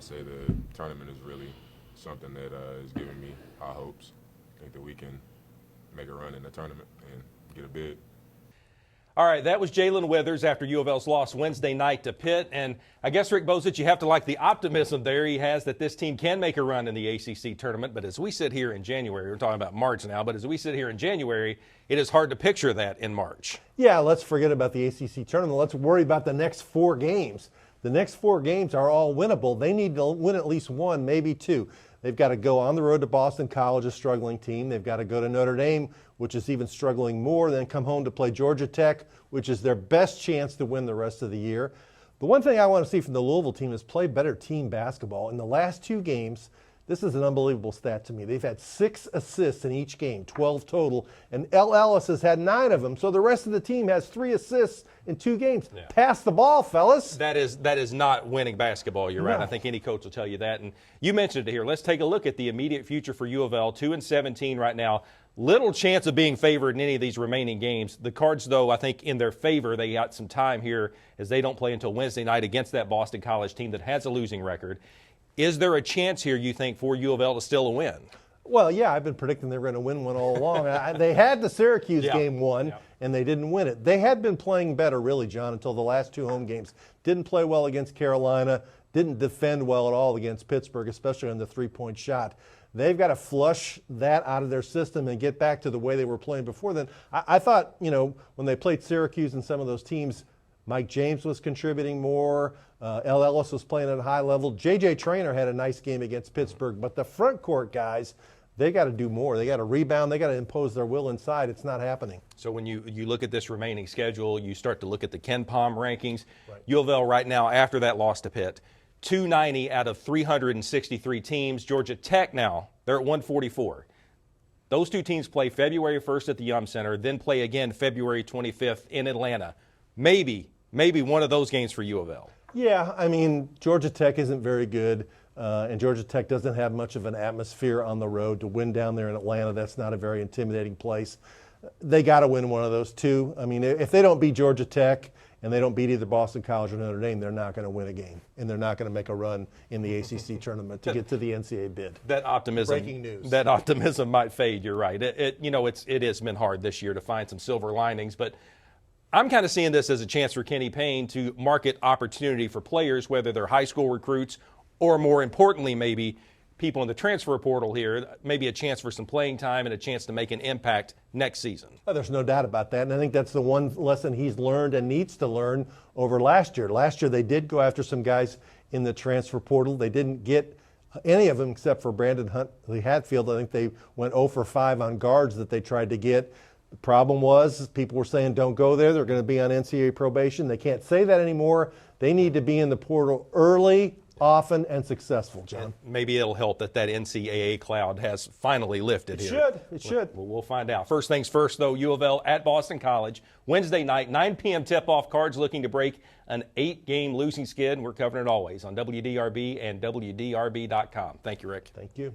I say the tournament is really something that is giving me high hopes. I think that we can make a run in the tournament and get a bid. All right, that was Jalen Withers after U of L's loss Wednesday night to Pitt. And I guess, Rick Bozich, you have to like the optimism there he has that this team can make a run in the ACC tournament. But as we sit here in January, we're talking about March now, but as we sit here in January, it is hard to picture that in March. Yeah, let's forget about the ACC tournament. Let's worry about the next 4 games. The next 4 games are all winnable. They need to win at least 1, maybe 2. They've got to go on the road to Boston College, a struggling team. They've got to go to Notre Dame, which is even struggling more, then come home to play Georgia Tech, which is their best chance to win the rest of the year. The one thing I want to see from the Louisville team is play better team basketball. In the last 2 games, this is an unbelievable stat to me. They've had 6 assists in each game, 12 total, and L. Ellis has had 9 of them. So the rest of the team has 3 assists in 2 games. Yeah. Pass the ball, fellas. That is not winning basketball. You're right. I think any coach will tell you that. And you mentioned it here. Let's take a look at the immediate future for U of L. 2-17 right now. Little chance of being favored in any of these remaining games. The Cards, though, I think in their favor. They got some time here as they don't play until Wednesday night against that Boston College team that has a losing record. Is there a chance here, you think, for U of L to still a win? Well, yeah, I've been predicting they were going to win one all along. They had the Syracuse game won, and they didn't win it. They had been playing better, really, John, until the last 2 home games. Didn't play well against Carolina, didn't defend well at all against Pittsburgh, especially on the 3-point shot. They've got to flush that out of their system and get back to the way they were playing before then. I thought, when they played Syracuse and some of those teams, Mike James was contributing more. L. Ellis was playing at a high level. J.J. Traynor had a nice game against Pittsburgh. But the front court guys, they got to do more. They got to rebound. They got to impose their will inside. It's not happening. So when you look at this remaining schedule, you start to look at the Ken Pom rankings. Right. U of L right now, after that loss to Pitt, 290 out of 363 teams. Georgia Tech now, they're at 144. Those 2 teams play February 1st at the Yum Center, then play again February 25th in Atlanta. Maybe one of those games for U of L. Yeah, I mean, Georgia Tech isn't very good, and Georgia Tech doesn't have much of an atmosphere on the road. To win down there in Atlanta, that's not a very intimidating place. They got to win one of those 2. I mean, if they don't beat Georgia Tech and they don't beat either Boston College or Notre Dame, they're not going to win a game, and they're not going to make a run in the ACC tournament to get to the NCAA bid. That optimism, breaking news. That optimism might fade. You're right. It has been hard this year to find some silver linings, but I'm kind of seeing this as a chance for Kenny Payne to market opportunity for players, whether they're high school recruits or, more importantly, maybe people in the transfer portal here, maybe a chance for some playing time and a chance to make an impact next season. Oh, there's no doubt about that, and I think that's the one lesson he's learned and needs to learn over last year. Last year they did go after some guys in the transfer portal. They didn't get any of them except for Brandon Huntley Hatfield. I think they went 0 for 5 on guards that they tried to get. The problem was people were saying don't go there. They're going to be on NCAA probation. They can't say that anymore. They need to be in the portal early, often, and successful, John. And maybe it'll help that NCAA cloud has finally lifted here. It should. We'll find out. First things first, though, U of L at Boston College. Wednesday night, 9 p.m. tip-off. Cards looking to break an 8-game losing skid. And we're covering it always on WDRB and WDRB.com. Thank you, Rick. Thank you.